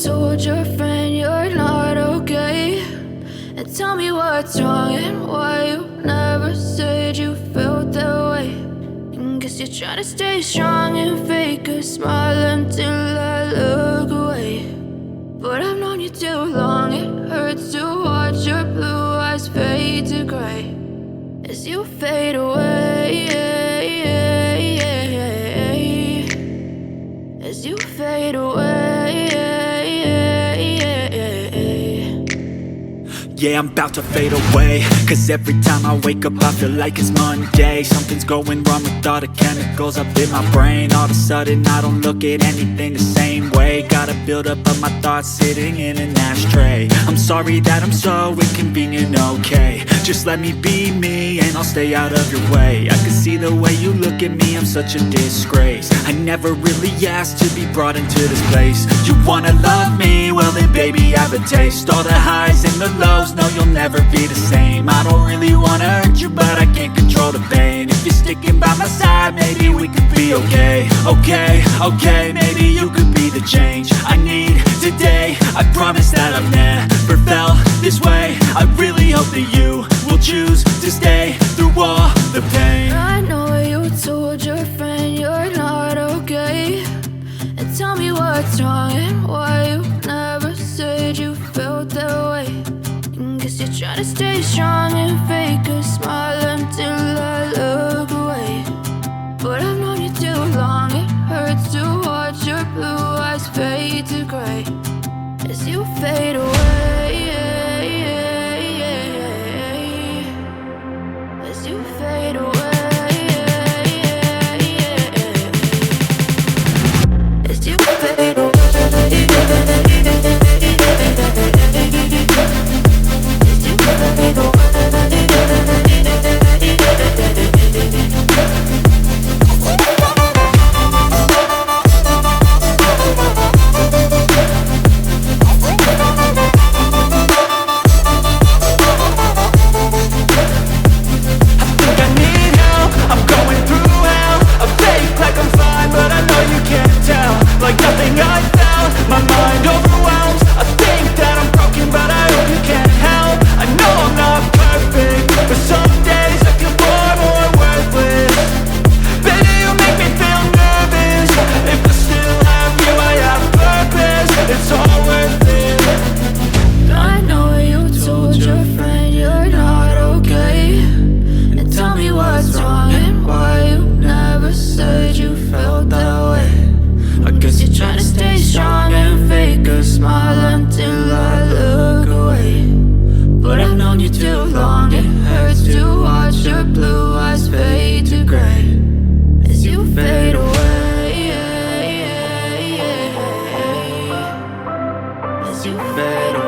told your friend you're not okay, and tell me what's wrong and why you never said you felt that way. And guess you're trying to stay strong and fake a smile until I look away. But I've known you too long, it hurts to watch your blue eyes fade to gray as you fade away, as you fade away. Yeah, I'm about to fade away, cause every time I wake up I feel like it's Monday. Something's going wrong with all the chemicals up in my brain. All of a sudden I don't look at anything the same way. Gotta build up of my thoughts sitting in an ashtray. I'm sorry that I'm so inconvenient, okay. Just let me be me and I'll stay out of your way. I can see the way you look at me, I'm such a disgrace. I never really asked to be brought into this place. You wanna love me? Well then baby I have a taste. All the highs and the lows, no you'll never be the same. I don't really wanna hurt you but I can't control the pain. If you're sticking by my side maybe we could be okay. Okay, maybe you could be the change I need today. I promise that I've never felt this way. I really hope that you will choose to stay through all the pain. I know you told your friend you're not okay, and tell me what's wrong and why you never said you felt that way. And guess you're trying to stay strong and fake a smile until I look away. But I've known you too long, it hurts to watch your blue eyes fade to gray as you fade away, as you fade away, as you fade away. You fade away.